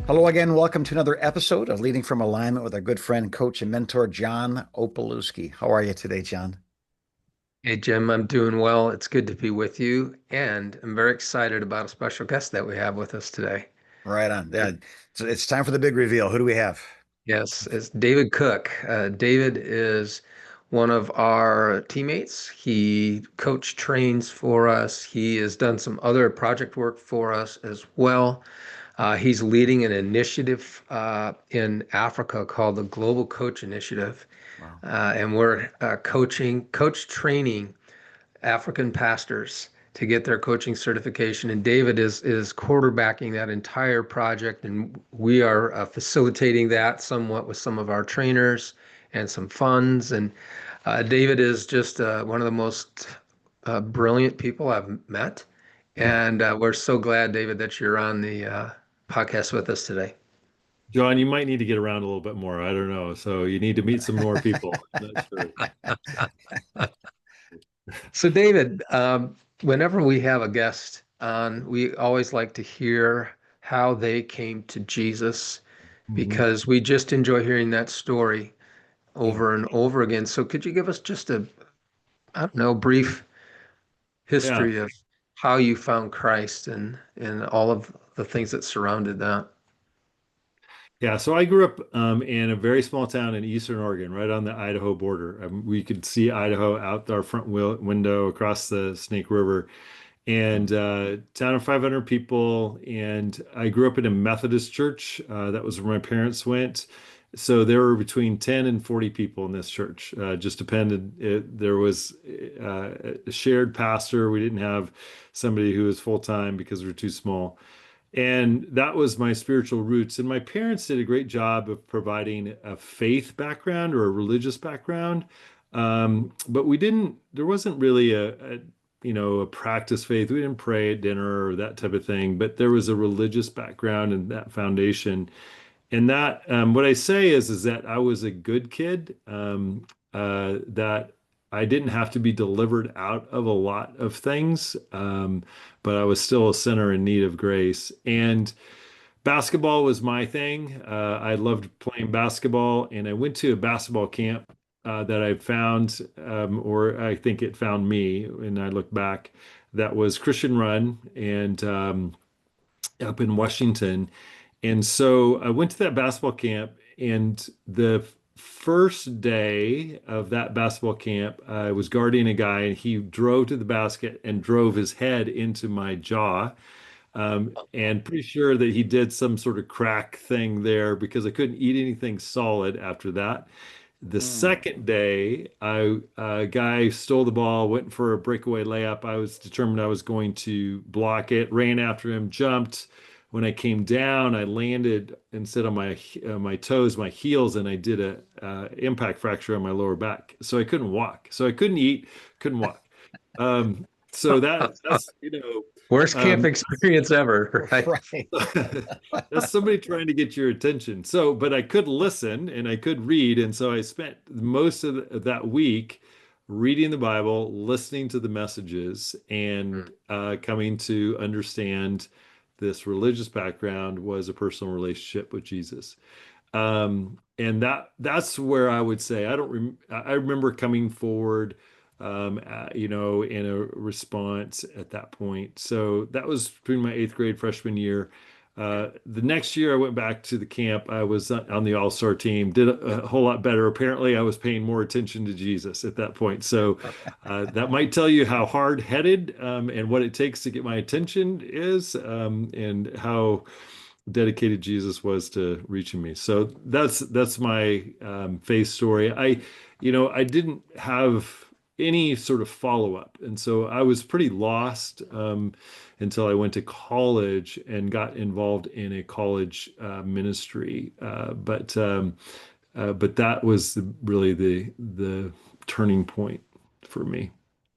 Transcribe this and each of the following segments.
Hello again. Welcome to another episode of Leading from Alignment with our good friend, coach, and mentor, John Opalewski. How are you today, John? Hey Jim, I'm doing well. It's good to be with you, and I'm very excited about a special guest that we have with us today. Right on. Yeah, it's time for the big reveal. Who do we have? Yes, it's David Cook. David is one of our teammates. He coach trains for us. He has done some other project work for us as well. He's leading an initiative in Africa called the Global Coach Initiative, Wow. and we're coach training African pastors to get their coaching certification. And David is quarterbacking that entire project, and we are facilitating that somewhat with some of our trainers and some funds. And David is just one of the most brilliant people I've met. And we're so glad, David, that you're on the podcast with us today. John, you might need to get around a little bit more. I don't know. So you need to meet some more people. I'm not sure. So, David, whenever we have a guest on, we always like to hear how they came to Jesus Mhm. because we just enjoy hearing that story Yeah. over and over again. So, could you give us just a, I don't know, brief Yeah. history of how you found Christ and all of the things that surrounded that? Yeah. So I grew up in a very small town in Eastern Oregon, right on the Idaho border. We could see Idaho out our front window across the Snake River, and town of 500 people. And I grew up in a Methodist church. That was where my parents went. So there were between 10 and 40 people in this church. Just depended. There was a shared pastor. We didn't have somebody who was full time because we were too small. And that was my spiritual roots. And my parents did a great job of providing a faith background or a religious background. But there wasn't really a practice faith. We didn't pray at dinner or that type of thing, but there was a religious background and that foundation. And that, what I say is that I was a good kid, that I didn't have to be delivered out of a lot of things, but I was still a sinner in need of grace. And basketball was my thing. I loved playing basketball, and I went to a basketball camp that I found, or I think it found me, and I look back. That was Christian Run, and up in Washington. And so I went to that basketball camp, and the first day of that basketball camp, I was guarding a guy, and he drove to the basket and drove his head into my jaw. And pretty sure that he did some sort of crack thing there because I couldn't eat anything solid after that. The Mm. second day, a guy stole the ball, went for a breakaway layup. I was determined I was going to block it, ran after him, jumped. When I came down, I landed instead on my toes, my heels, and I did a impact fracture on my lower back. So I couldn't walk. So I couldn't eat, couldn't walk. So that's Worst camp um, experience ever, right? Right. that's somebody trying to get your attention. So, but I could listen and I could read. And so I spent most of that week reading the Bible, listening to the messages, and coming to understand this religious background was a personal relationship with Jesus. And that's where I would say I remember coming forward, in a response at that point. So that was between my eighth grade freshman year. The next year I went back to the camp. I was on the all-star team, did a whole lot better. Apparently, I was paying more attention to Jesus at that point. So that might tell you how hard-headed and what it takes to get my attention is, and how dedicated Jesus was to reaching me. So that's my faith story. I didn't have any sort of follow-up, and so I was pretty lost until I went to college and got involved in a college ministry. But that was really the turning point for me.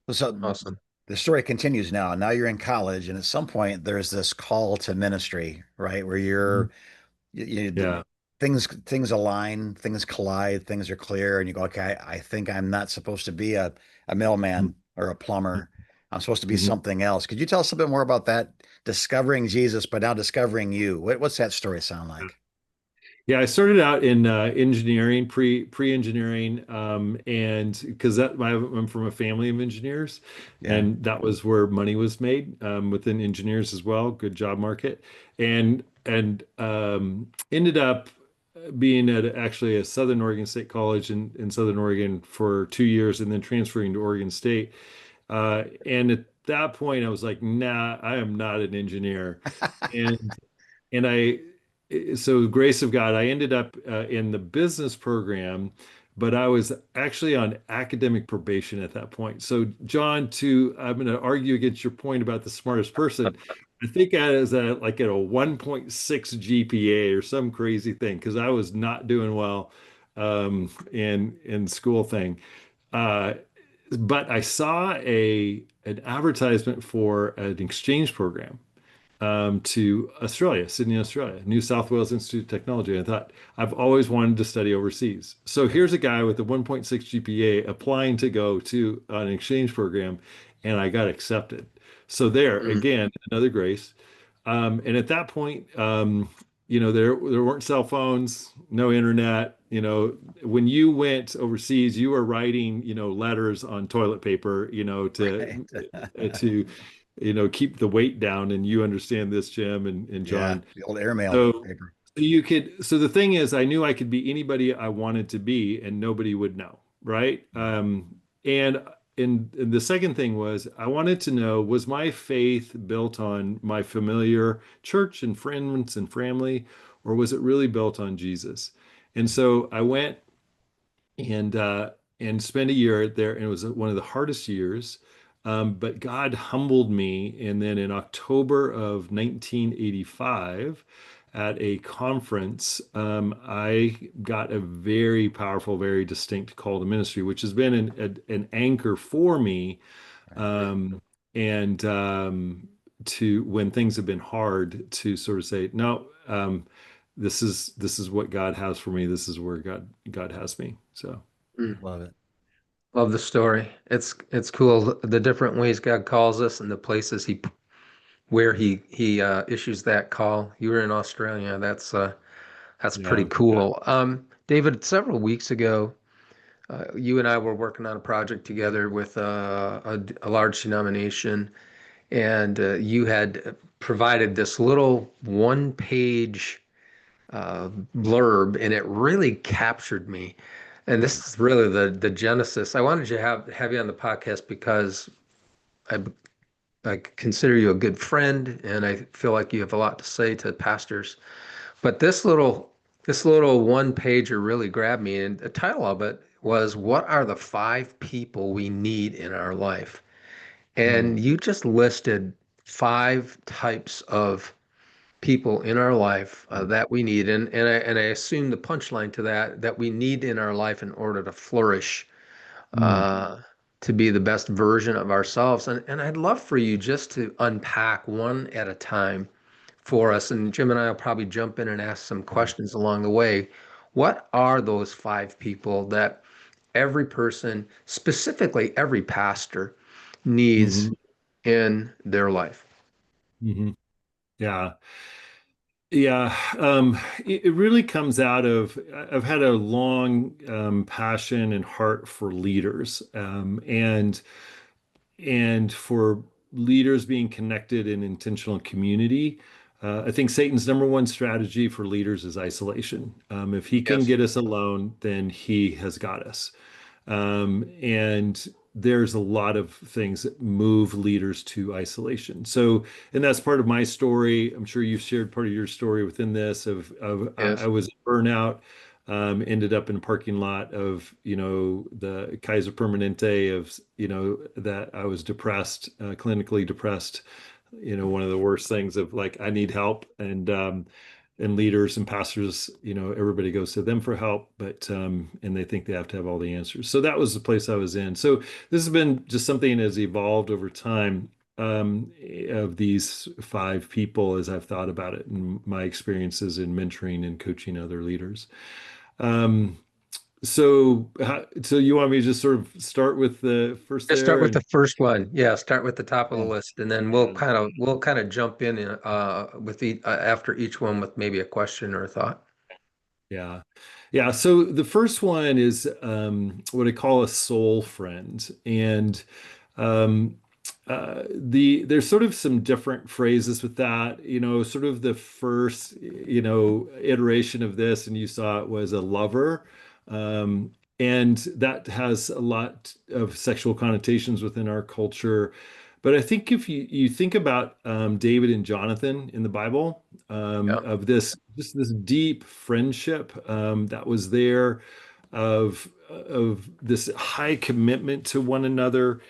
So Awesome. the story continues now. Now you're in college, and at some point there's this call to ministry, right? Where Mhm. Yeah. things align, things collide, things are clear, and you go, okay, I think I'm not supposed to be a Mhm. mailman or a plumber. I'm supposed to be Mhm. something else. Could you tell us a bit more about that? Discovering Jesus, but now discovering you. What's that story sound like? Yeah, I started out in engineering, pre-engineering, and because I'm from a family of engineers, Yeah. and that was where money was made within engineers as well. Good job market, and ended up being at actually a Southern Oregon State College in Southern Oregon for 2 years, and then transferring to Oregon State. And at that point, I was like, nah, I am not an engineer, and and so grace of God, I ended up in the business program, but I was actually on academic probation at that point. So, John, I'm going to argue against your point about the smartest person. I think I was like at a 1.6 GPA or some crazy thing because I was not doing well in school thing. Uh, but I saw a an advertisement for an exchange program to Australia, Sydney, Australia, New South Wales Institute of Technology. I thought, I've always wanted to study overseas. So here's a guy with a 1.6 GPA applying to go to an exchange program, and I got accepted. So there, Mm. again, another grace. And at that point, there weren't cell phones, no internet. When you went overseas, you were writing, letters on toilet paper, Right. to keep the weight down. And you understand this, Jim and Yeah. John. The old airmail So, paper. so the thing is, I knew I could be anybody I wanted to be, and nobody would know, right? And and the second thing was, I wanted to know, was my faith built on my familiar church and friends and family, or was it really built on Jesus? And so I went and and spent a year there, and it was one of the hardest years. But God humbled me, and then in October of 1985, at a conference, I got a very powerful, very distinct call to ministry, which has been an anchor for me. Right. Um, and to when things have been hard, to sort of say, no, this is what God has for me. This is where God has me. So. Mm. Love it. Love the story. It's cool the different ways God calls us and the places he where he issues that call. You were in Australia. That's pretty Yeah. cool. David, several weeks ago, you and I were working on a project together with a large denomination, and you had provided this little one-page blurb, and it really captured me. And this is really the genesis. I wanted to have you on the podcast because I I consider you a good friend, and I feel like you have a lot to say to pastors. But this little one pager really grabbed me, and the title of it was "What are the five people we need in our life?" Mm, And you just listed five types of people in our life that we need, and I assume the punchline to that we need in our life in order to flourish, mm, uh, to be the best version of ourselves. And I'd love for you just to unpack one at a time for us. And Jim and I will probably jump in and ask some yeah. questions along the way. What are those five people that every person, specifically every pastor, needs Hmm. in their life? Hmm. Yeah. Yeah. It really comes out of, I've had a long passion and heart for leaders, and for leaders being connected in intentional community. I think Satan's number one strategy for leaders is isolation. If he can Yes. get us alone, then he has got us. And there's a lot of things that move leaders to isolation. So, and that's part of my story. I'm sure you've shared part of your story within this of I Yes. was burnout, ended up in a parking lot of, the Kaiser Permanente of, that I was depressed, clinically depressed, one of the worst things of like, I need help. And leaders and pastors, everybody goes to them for help, but and they think they have to have all the answers. So that was the place I was in. So this has been just something that has evolved over time, of these five people as I've thought about it and my experiences in mentoring and coaching other leaders. Um, So you want me to just sort of start with the first Just start there with the and first one. Yeah, start with the top of the Yeah. list, and then we'll kind of jump in with after each one with maybe a question or a thought. yeah. Yeah, so the first one is what I call a soul friend. And um, there's sort of some different phrases with that. Sort of the first, iteration of this, and you saw it was a lover. Um, and that has a lot of sexual connotations within our culture. But I think if you think about David and Jonathan in the Bible, Yeah. of this just this deep friendship that was there, of this high commitment to one another,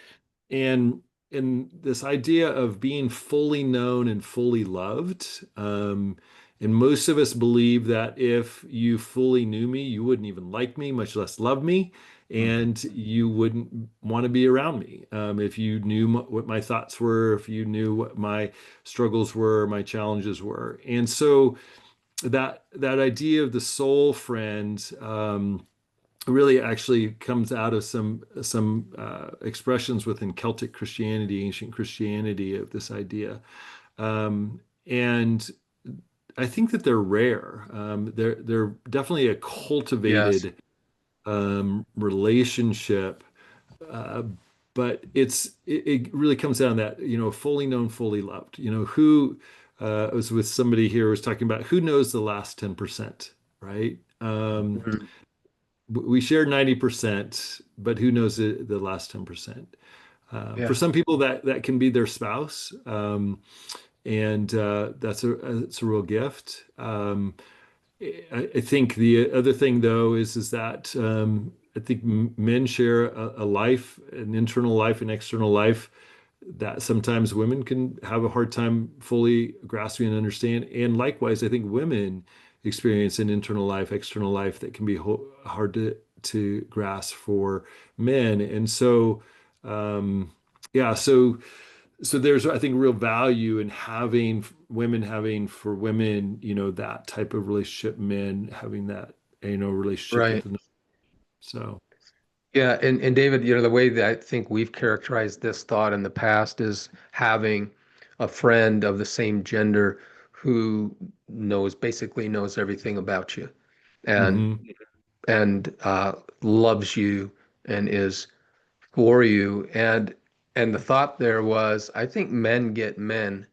and this idea of being fully known and fully loved. And most of us believe that if you fully knew me, you wouldn't even like me, much less love me, Mhm. and you wouldn't want to be around me. If you knew what my thoughts were, if you knew what my struggles were, my challenges were. And so that idea of the soul friend really actually comes out of some expressions within Celtic Christianity, ancient Christianity, of this idea. And I think that they're rare. They're definitely a Yes. cultivated relationship, uh, but it really comes down to that, fully known, fully loved. Who I was with somebody here was talking about who knows the last 10%, right? Mhm. We share 90%, but who knows the last 10%? For Yeah. some people, that can be their spouse, and that's a real gift. I think the other thing, though, is that I think men share a life, an internal life, an external life, that sometimes women can have a hard time fully grasping and understand. And likewise, I think women experience an internal life, external life that can be hard to grasp for men. And so, yeah, so there's, I think, real value in having women having for women, that type of relationship, men having that, relationship Right. with another. So, Yeah, and David, the way that I think we've characterized this thought in the past is having a friend of the same gender who basically knows everything about you and hmm loves you and is for you. And the thought there was, I think men get men,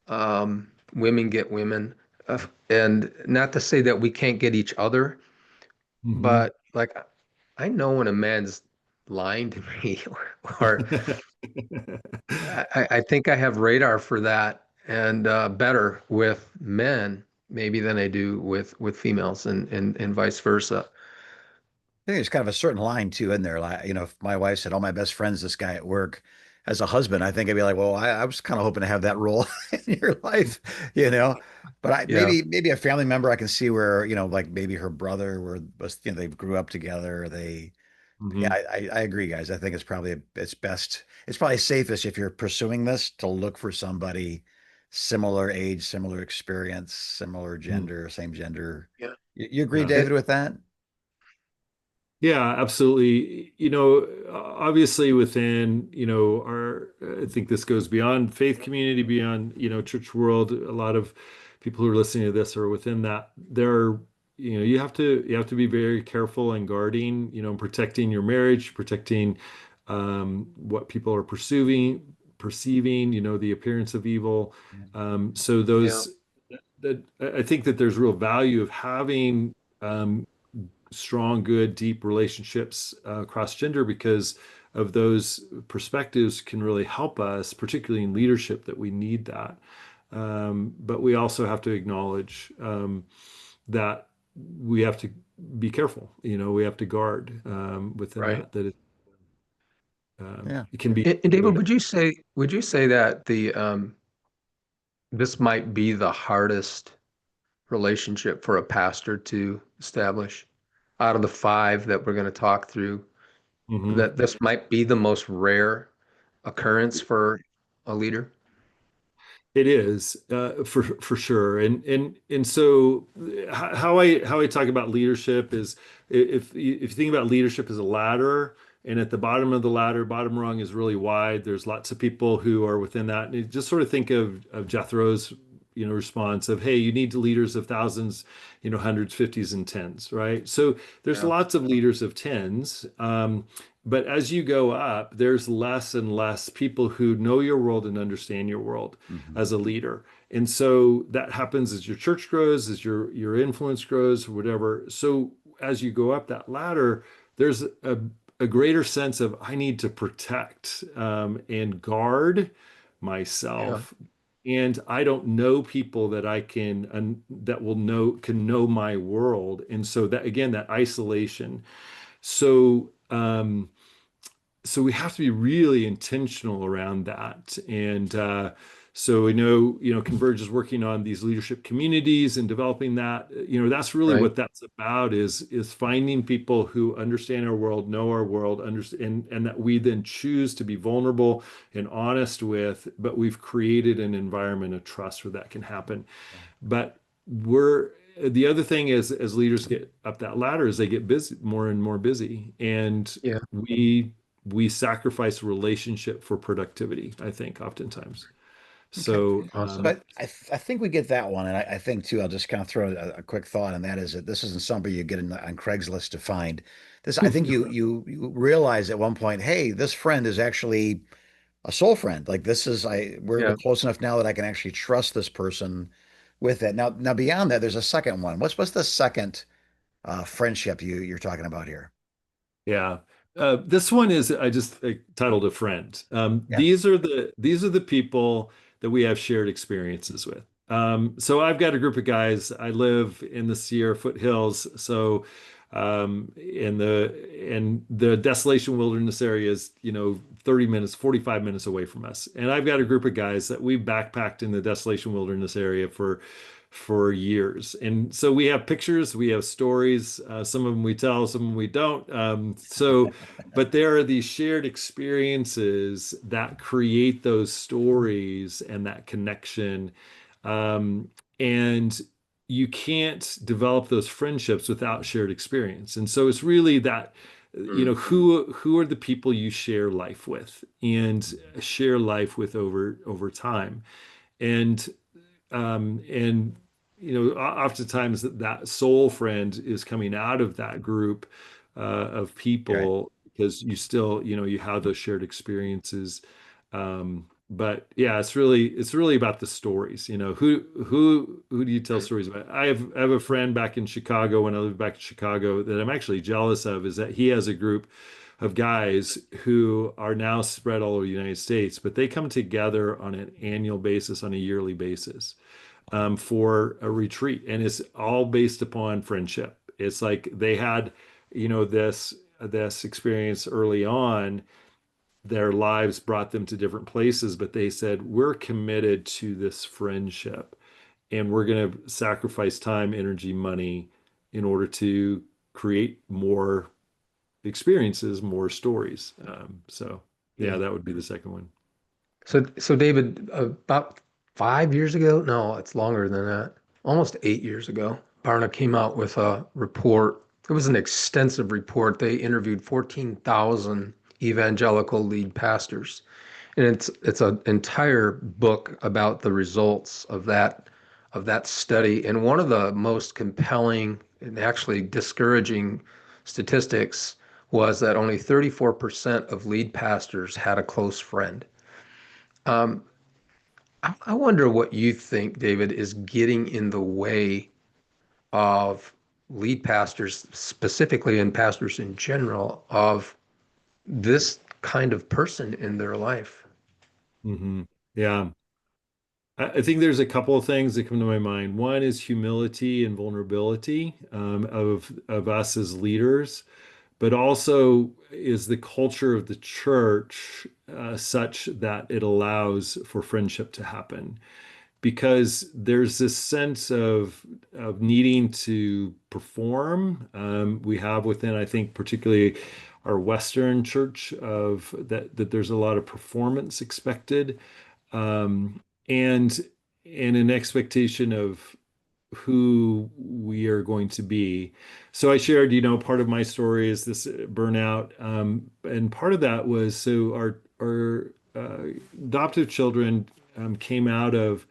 women get women. And not to say that we can't get each other, hmm but like I know when a man's lying to me, or I think I have radar for that, and better with men maybe than I do with females, and vice versa. I think there's kind of a certain line too in there. Like, if my wife said, "Oh, my best friend's this guy at work," as a husband, I think I'd be like, "Well, I was kind of hoping to have that role in your life, you know." But Yeah, maybe a family member I can see where, like maybe her brother they grew up together. Yeah, hmm I agree, guys. I think it's best. It's probably safest if you're pursuing this to look for somebody similar age, similar experience, similar gender, same gender. yeah, You agree, Yeah. David, with that? Yeah, absolutely. Obviously within, I think this goes beyond faith community, beyond, church world. A lot of people who are listening to this are within that. You have to be very careful and guarding, protecting your marriage, protecting what people are perceiving, the appearance of evil. So yeah, those that I think that there's real value of having strong, good, deep relationships across gender, because of those perspectives can really help us, particularly in leadership, that we need that. But we also have to acknowledge that we have to be careful. We have to guard within right. that Yeah. it can be And David, good. would you say that the this might be the hardest relationship for a pastor to establish out of the five that we're going to talk through? Mhm. That this might be the most rare occurrence for a leader? It is for sure, and so how I talk about leadership is if you think about leadership as a ladder, and at the bottom of the ladder, bottom rung is really wide. There's lots of people who are within that, and you just sort of think of Jethro's response of, hey, you need leaders of thousands, hundreds, fifties, and tens, right? So there's Yeah. lots of leaders of tens. But as you go up, there's less and less people who know your world and understand your world Hmm. as a leader. And so that happens as your church grows, as your influence grows, whatever. So as you go up that ladder, there's a greater sense of I need to protect and guard Yeah. myself. And I don't know people that I that will can know my world. And so that again, that isolation. So so we have to be really intentional around that. And so we know, Converge is working on these leadership communities and developing that. That's really Right. what that's about is finding people who understand our world, know our world, understand, and that we then choose to be vulnerable and honest with, but we've created an environment of trust where that can happen. But we're the other thing is as leaders get up that ladder is they get busy more and more busy. And Yeah. we sacrifice relationship for productivity, I think, oftentimes. Okay. So So Awesome. I think we get that one. And I think too, I'll just kind of throw a quick thought, and that is that this isn't somebody you get on Craigslist to find. This, I think you realize at one point, hey, this friend is actually a soul friend. Like this is we're Yeah. close enough now that I can actually trust this person with it. Now beyond that, there's a second one. What's the second friendship you're talking about here? Yeah. This one is I just titled a friend. Yeah. These are the people that we have shared experiences with. So I've got a group of guys. I live in the Sierra foothills, so in the Desolation Wilderness area is 30 minutes, 45 minutes away from us. And I've got a group of guys that we've backpacked in the Desolation Wilderness area for years. And so we have pictures, we have stories. Some of them we tell, some of them we don't. But there are these shared experiences that create those stories and that connection. And you can't develop those friendships without shared experience. And so it's really that, Mm. who are the people you share life with and share life with over time. And and oftentimes that soul friend is coming out of that group of Right. people because you still, you have those shared experiences. But yeah, it's really about the stories. Who do you tell stories about? I have a friend back in Chicago when I lived back in Chicago that I'm actually jealous of is that he has a group of guys who are now spread all over the United States, but they come together on an annual basis, on a yearly basis, for a retreat, and it's all based upon friendship. It's like they had, this experience early on. Their lives brought them to different places, but they said, "We're committed to this friendship, and we're going to sacrifice time, energy, money in order to create more experiences, more stories." So yeah, Yeah. that would be the second one. So David, about 5 years ago, no, it's longer than that, almost 8 years ago, Barna came out with a report. It was an extensive report. They interviewed 14,000 evangelical lead pastors. And it's an entire book about the results of that study. And one of the most compelling and actually discouraging statistics was that only 34% of lead pastors had a close friend. Um, I wonder what you think, David, is getting in the way of lead pastors specifically and pastors in general of this kind of person in their life. Yeah. I think there's a couple of things that come to my mind. One is humility and vulnerability of us as leaders, but also is the culture of the church such that it allows for friendship to happen. Because there's this sense of needing to perform. We have within, I think, particularly our Western church of that there's a lot of performance expected. And and an expectation of who we are going to be. So I shared, part of my story is this burnout, and part of that was so our adoptive children came out of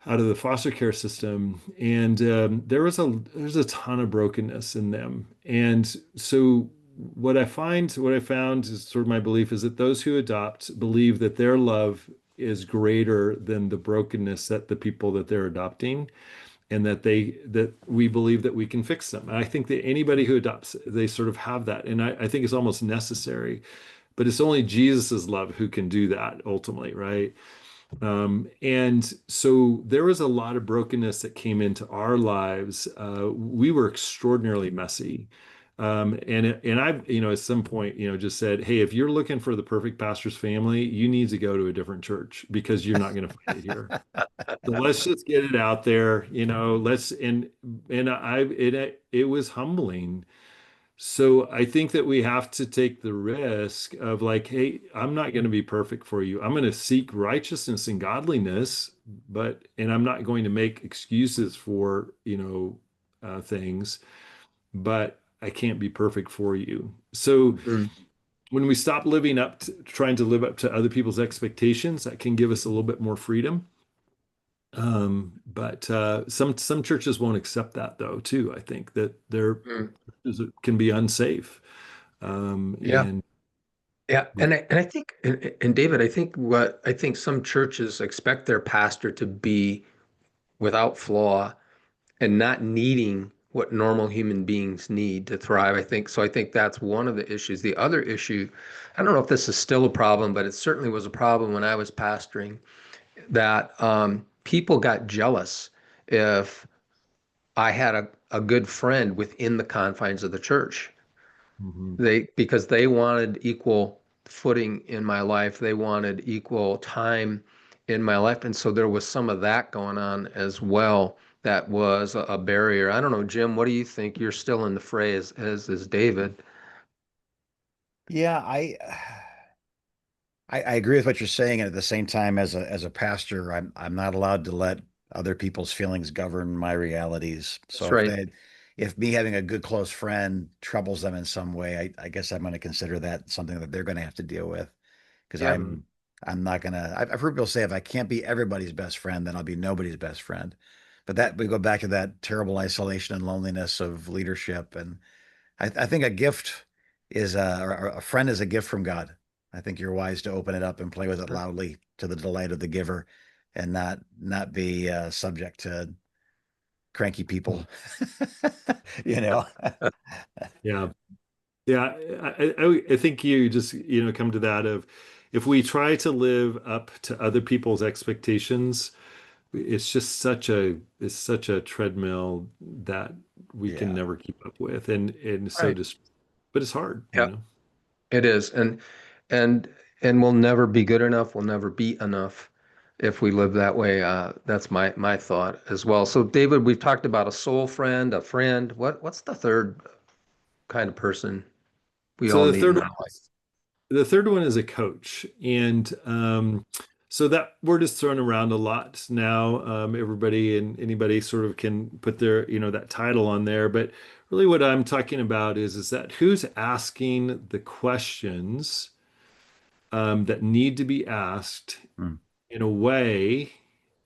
the foster care system, and there's a ton of brokenness in them. And so what I found is sort of my belief is that those who adopt believe that their love is greater than the brokenness that the people that they're adopting, and that we believe that we can fix them. And I think that anybody who adopts, they sort of have that, and I think it's almost necessary. But it's only Jesus's love who can do that ultimately, right? And so there was a lot of brokenness that came into our lives. We were extraordinarily messy. And I, at some point, just said, hey, if you're looking for the perfect pastor's family, you need to go to a different church because you're not going to find it here. So let's just get it out there, let's, and it was humbling. So I think that we have to take the risk of like, hey, I'm not going to be perfect for you. I'm going to seek righteousness and godliness, and I'm not going to make excuses for, things, but I can't be perfect for you. So Mm. when we stop living up to trying to live up to other people's expectations, that can give us a little bit more freedom. But some churches won't accept that though, too. I think that there Mm. can be unsafe. Yeah. And Yeah, yeah. and I think and David, I think some churches expect their pastor to be without flaw and not needing what normal human beings need to thrive. I think that's one of the issues. The other issue, I don't know if this is still a problem, but it certainly was a problem when I was pastoring, that people got jealous if I had a good friend within the confines of the church. Mhm. Because they wanted equal footing in my life, they wanted equal time in my life, and so there was some of that going on as well. That was a barrier. I don't know, Jim, what do you think? You're still in the fray as is David. Yeah, I agree with what you're saying, and at the same time, as a pastor, I'm not allowed to let other people's feelings govern my realities. That's So right. if me having a good close friend troubles them in some way, I guess I'm going to consider that something that they're going to have to deal with because Yeah. I'm not gonna. I've heard people say if I can't be everybody's best friend, then I'll be nobody's best friend. But that we go back to that terrible isolation and loneliness of leadership, and I think a gift is or a friend is a gift from God. I think you're wise to open it up and play with it loudly to the delight of the giver, and not be subject to cranky people. You know. Yeah. Yeah. I think you just, come to that of if we try to live up to other people's expectations, it's such a treadmill that we can Yeah. never keep up with. And so Right. just, but it's hard, Yeah, it is. And and we'll never be good enough. We'll never be enough if we live that way. That's my thought as well. So David, we've talked about a soul friend, a friend. What's the third kind of person we all So need in our life? the third one is a coach. And so that word is thrown around a lot now. Everybody and anybody sort of can put their, that title on there. But really what I'm talking about is that who's asking the questions that need to be asked Hmm. in a way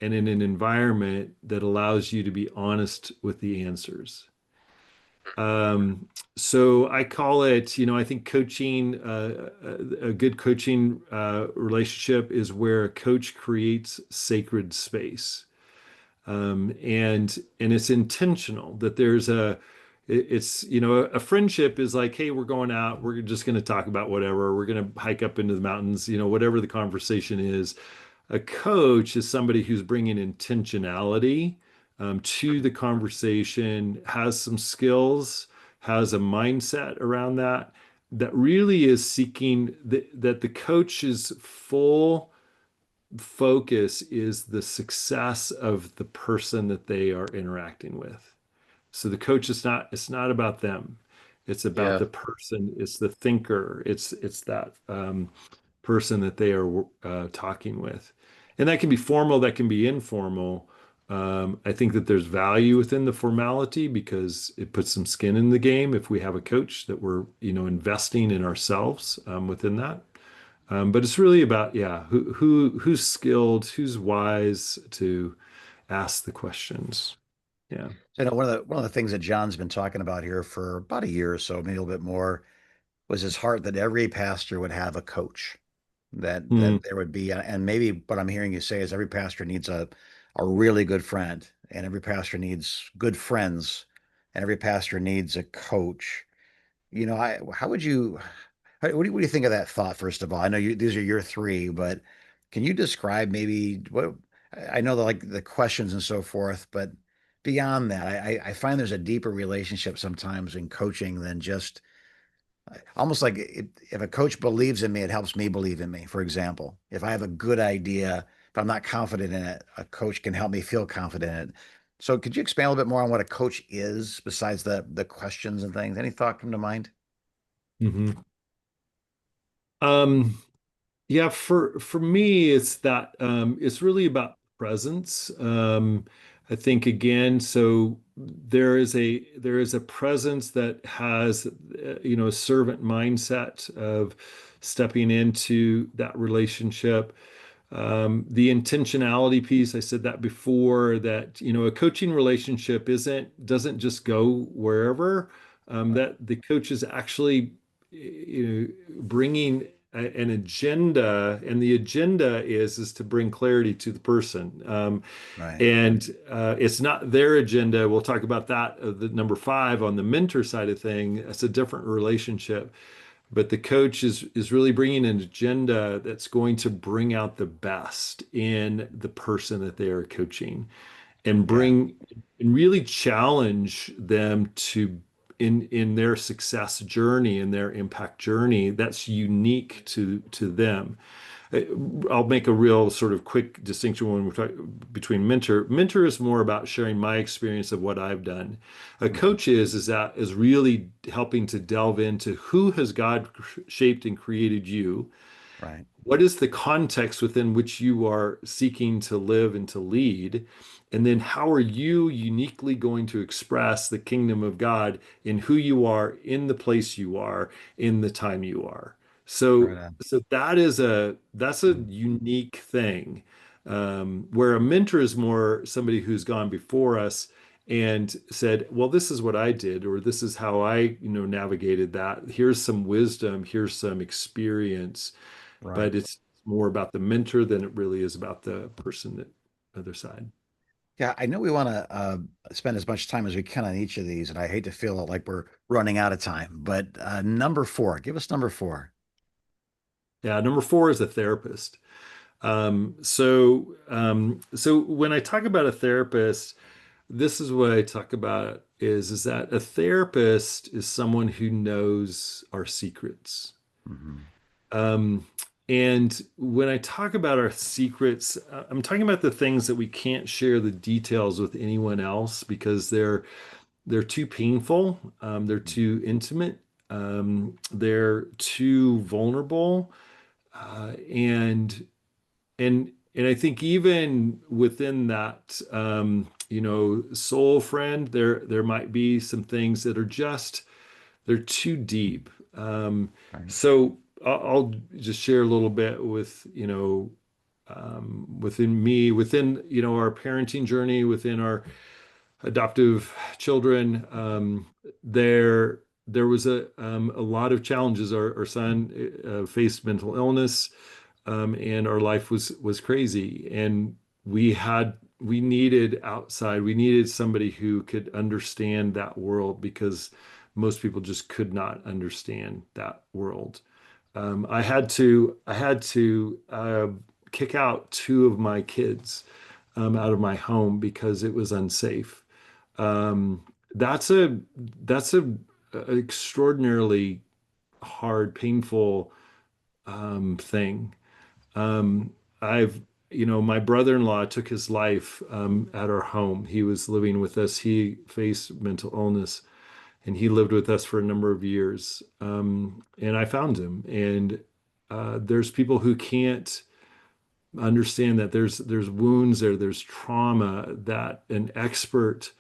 and in an environment that allows you to be honest with the answers. So I call it, I think coaching, a good coaching relationship is where a coach creates sacred space. And it's intentional that it's, a friendship is like, hey, we're going out, we're just going to talk about whatever, we're going to hike up into the mountains, whatever the conversation is. A coach is somebody who's bringing intentionality to the conversation, has some skills, has a mindset around that, that really is seeking that the coach's full focus is the success of the person that they are interacting with. So the coach it's not about them. It's about Yeah. the person, it's the thinker, it's that person that they are talking with. And that can be formal, that can be informal. I think that there's value within the formality because it puts some skin in the game if we have a coach that we're, investing in ourselves within that. But it's really about, yeah, who's skilled, who's wise to ask the questions. Yeah. So, one of the things that John's been talking about here for about a year or so, maybe a little bit more, was his heart that every pastor would have a coach, that Mm, there would be, and maybe what I'm hearing you say is every pastor needs a really good friend, and every pastor needs good friends, and every pastor needs a coach. How would you, what do you think of that thought, first of all? I know these are your three, but can you describe maybe what, I know the questions and so forth, but beyond that, I find there's a deeper relationship sometimes in coaching than just almost like if a coach believes in me, it helps me believe in me. For example, if I have a good idea, but I'm not confident in it, a coach can help me feel confident in it. So could you expand a little bit more on what a coach is besides the questions and things? Any thought come to mind? mhm. Um, Yeah, for me, it's that it's really about presence. I think again, so there is a presence that has a servant mindset of stepping into that relationship. The intentionality piece, I said that before, that a coaching relationship doesn't just go wherever. Right, That the coach is actually bringing an agenda, and the agenda is to bring clarity to the person. right, And it's not their agenda. We'll talk about that, the number five on the mentor side of thing. It's a different relationship. But the coach is really bringing an agenda that's going to bring out the best in the person that they are coaching, and yeah, really challenge them to in their success journey, in their impact journey that's unique to them. Uh, I'll make a real sort of quick distinction when we're talking between mentor. Mentor is more about sharing my experience of what I've done. A mhm, coach is really helping to delve into who has God shaped and created you. right, What is the context within which you are seeking to live and to lead? And then how are you uniquely going to express the kingdom of God in who you are, in the place you are, in the time you are? right So, on. so that's a Mhm, unique thing, where a mentor is more somebody who's gone before us and said, "Well, this is what I did, or this is how I, navigated that. Here's some wisdom, here's some experience." right. But it's more about the mentor than it really is about the person that other side. Yeah, I know we want to spend as much time as we can on each of these, and I hate to feel like we're running out of time, but number four, give us number four. Yeah, number four is a therapist. So when I talk about a therapist, this is what I talk about is that a therapist is someone who knows our secrets. Hmm. Um, and when I talk about our secrets, I'm talking about the things that we can't share the details with anyone else because they're too painful, they're too intimate, they're too vulnerable, and I think even within that, soul friend, there might be some things that are just they're too deep. Right. So I'll just share a little bit with within me, within our parenting journey, within our adoptive children. There was a lot of challenges. Our son faced mental illness, and our life was crazy. And we needed outside. We needed somebody who could understand that world because most people just could not understand that world. I had to kick out two of my kids out of my home because it was unsafe. Um, that's a extraordinarily hard, painful thing. Um, I've, my brother-in-law took his life at our home. He was living with us. He faced mental illness, and he lived with us for a number of years. And I found him. And there's people who can't understand that there's wounds there, there's trauma that an expert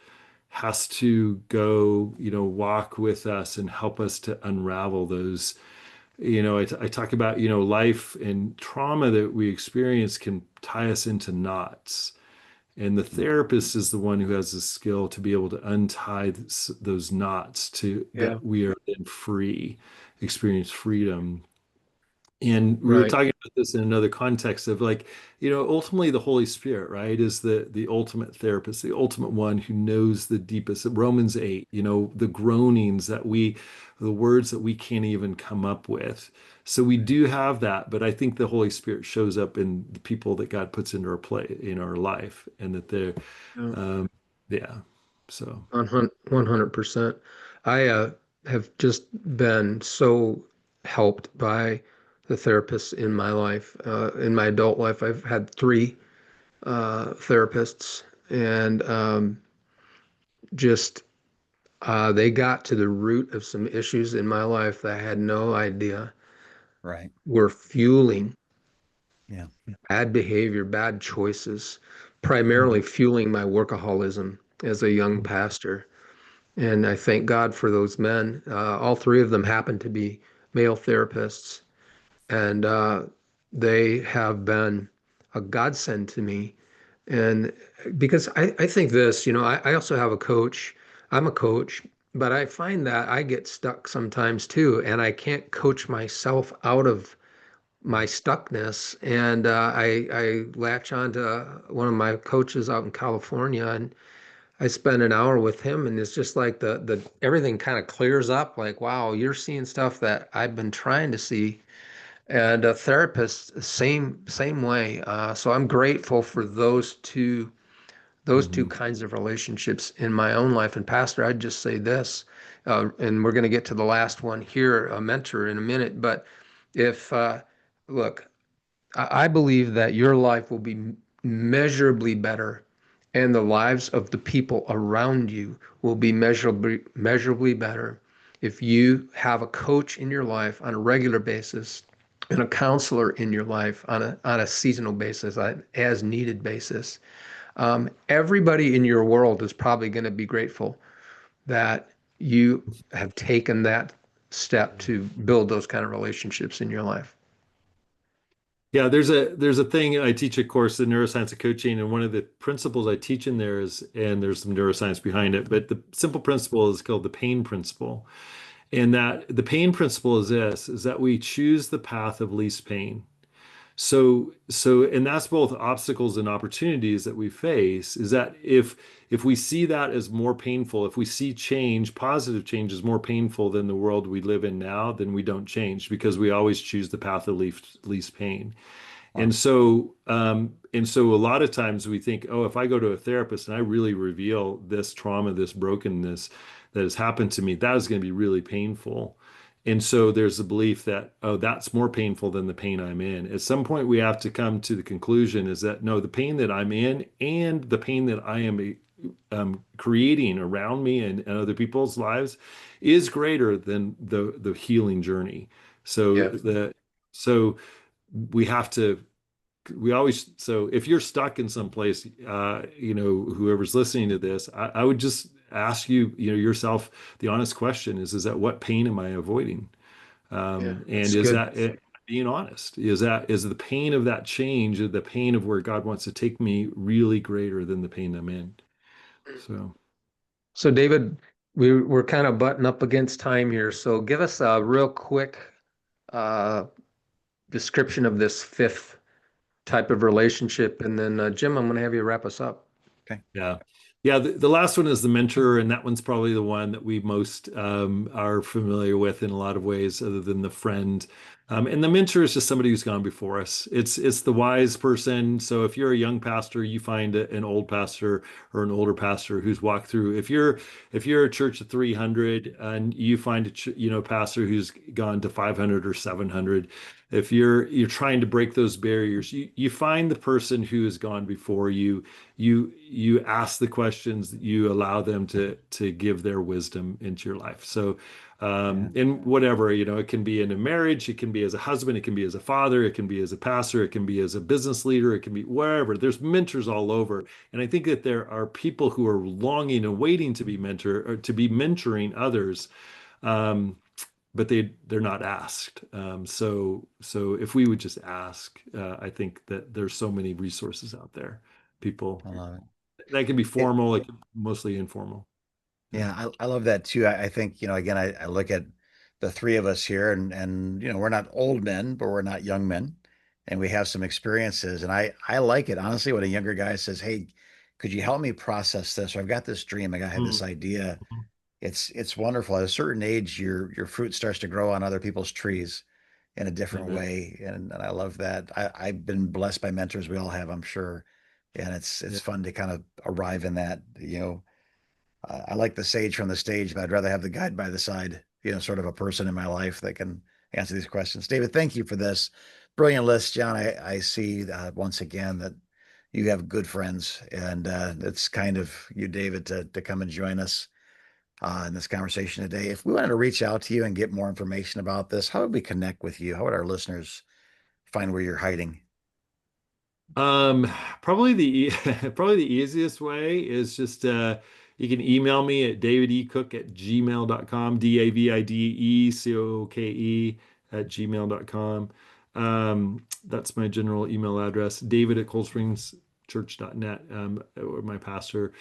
has to go, walk with us and help us to unravel those. I talk about, life and trauma that we experience can tie us into knots. And the therapist is the one who has the skill to be able to untie those knots to Yeah. that we are then free, experience freedom. And we were Right. talking about this in another context of like, ultimately the Holy Spirit, right, is the ultimate therapist, the ultimate one who knows the deepest. Romans 8, the groanings the words that we can't even come up with. So we do have that, but I think the Holy Spirit shows up in the people that God puts into our play in our life, and that they're, Yeah. um, yeah. So 100%. I have just been so helped by the therapists in my life. In my adult life, I've had three therapists, and just they got to the root of some issues in my life that I had no idea Right. were fueling Yeah. bad behavior, bad choices, mhm, primarily fueling my workaholism as a young pastor. And I thank God for those men. All three of them happen to be male therapists, and they have been a godsend to me. And because I think this, I also have a coach. I'm a coach, but I find that I get stuck sometimes too, and I can't coach myself out of my stuckness. And I latch on to one of my coaches out in California, and I spent an hour with him, and it's just like the everything kind of clears up. Like, wow, you're seeing stuff that I've been trying to see. And a therapist, same way. So I'm grateful for those two mhm. kinds of relationships in my own life. And Pastor, I'd just say this, and we're going to get to the last one here, a mentor in a minute. But if look, I believe that your life will be measurably better, and the lives of the people around you will be measurably better if you have a coach in your life on a regular basis and a counselor in your life on a seasonal basis, an as needed basis. Everybody in your world is probably going to be grateful that you have taken that step to build those kind of relationships in your life. Yeah, there's a thing I teach a course in neuroscience of coaching, and one of the principles I teach in there is, and there's some neuroscience behind it, but the simple principle is called the pain principle. And that the pain principle is this, is that we choose the path of least pain. And that's both obstacles and opportunities that we face, is that if we see that as more painful, if we see change, positive change is more painful than the world we live in now, then we don't change because we always choose the path of least pain. Wow. And so a lot of times we think, oh, if I go to a therapist and I really reveal this trauma, this brokenness that has happened to me, that is going to be really painful. And so there's the belief that, oh, that's more painful than the pain I'm in. At some point, we have to come to the conclusion is that no, the pain that I'm in and the pain that I am creating around me and other people's lives is greater than the healing journey. So Yeah. the so we have to we always so if you're stuck in some place, whoever's listening to this, I would just ask you, yourself the honest question is that what pain am I avoiding? Yeah, And that's is good. that it, being honest? Is the pain of that change, or the pain of where God wants to take me, really greater than the pain I'm in? So. So, David, we're kind of butting up against time here. So, give us a real quick uh, description of this fifth type of relationship. And then, Jim, I'm going to have you wrap us up. Okay. Yeah. Yeah, the last one is the mentor, and that one's probably the one that we most are familiar with in a lot of ways, other than the friend. And the mentor is just somebody who's gone before us. It's the wise person. So if you're a young pastor, you find an old pastor or an older pastor who's walked through. If you're a church of 300 and you find pastor who's gone to 500 or 700, if you're trying to break those barriers, you find the person who has gone before you. You ask the questions, you allow them to give their wisdom into your life. So Yeah. And whatever, it can be in a marriage, it can be as a husband, it can be as a father, it can be as a pastor, it can be as a business leader, it can be wherever. There's mentors all over. And I think that there are people who are longing and waiting to be to be mentoring others. Um, but they're not asked. So if we would just ask, I think that there's so many resources out there. People I love that can be it. formal, it can be mostly informal. Yeah. Yeah, I love that too. I think, again, I look at the three of us here and, we're not old men, but we're not young men. And we have some experiences. And I like it, honestly, when a younger guy says, "Hey, could you help me process this? Or I've got this dream. I have Mhm. this idea." It's wonderful. At a certain age, your fruit starts to grow on other people's trees in a different Amen. way. And I love that. I've been blessed by mentors. We all have, I'm sure. And it's Yeah. fun to kind of arrive in that, I like the sage from the stage, but I'd rather have the guide by the side, sort of a person in my life that can answer these questions. David, thank you for this brilliant list. John, I see once again that you have good friends, and it's kind of you, David, to come and join us in this conversation today. If we wanted to reach out to you and get more information about this, how would we connect with you? How would our listeners find where you're hiding? Um, probably probably the easiest way is just you can email me at davidecook@gmail.com, DavideCooke at gmail.com. That's my general email address, David at coldsprings.church.net, or my pastor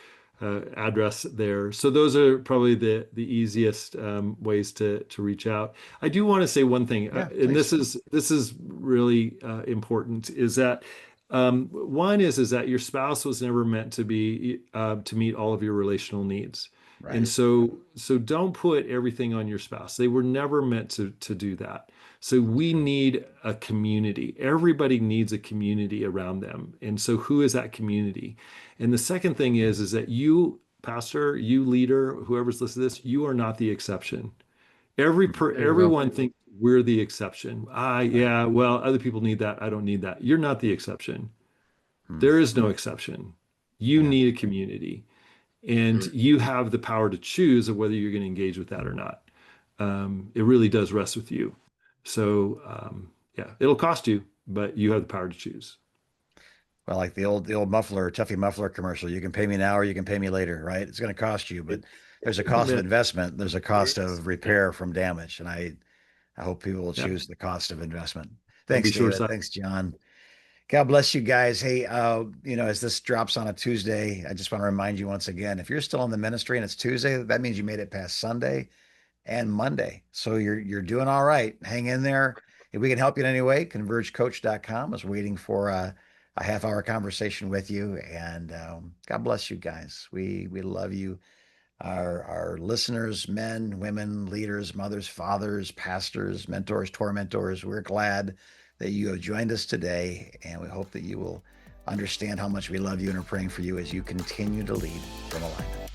address there. So those are probably the easiest ways to reach out. I do want to say one thing, Yeah, and please. this is really important, is that one is that your spouse was never meant to be to meet all of your relational needs. And Right. so don't put everything on your spouse. They were never meant to do that. So That's we good. need a community. Everybody needs a community around them. And so who is that community? And the second thing is that you, pastor, you leader, whoever's listening to this, you are not the exception. Hmm. There you go. Everyone thinks we're the exception. Right. Yeah, well, other people need that. I don't need that. You're not the exception. Hmm. There is no exception. You Yeah. need a community, and Mm. you have the power to choose of whether you're going to engage with that or not. It really does rest with you. So, yeah, it'll cost you, but you have the power to choose. Well, like the old muffler, Tuffy muffler commercial, you can pay me now or you can pay me later, right? It's going to cost you, but there's a cost of Amen. investment. There's a There cost is. of Yeah. repair from damage. And I hope people will Yeah, choose the cost of investment. don't be Thanks, David. short-sighted. Thanks, John. God bless you guys. Hey, as this drops on a Tuesday, I just want to remind you once again, if you're still in the ministry and it's Tuesday, that means you made it past Sunday and Monday. So you're doing all right. Hang in there. If we can help you in any way, convergecoach.com is waiting for a half hour conversation with you. And God bless you guys. We love you. Our listeners, men, women, leaders, mothers, fathers, pastors, mentors, tormentors, we're glad that you have joined us today. And we hope that you will understand how much we love you and are praying for you as you continue to lead from alignment.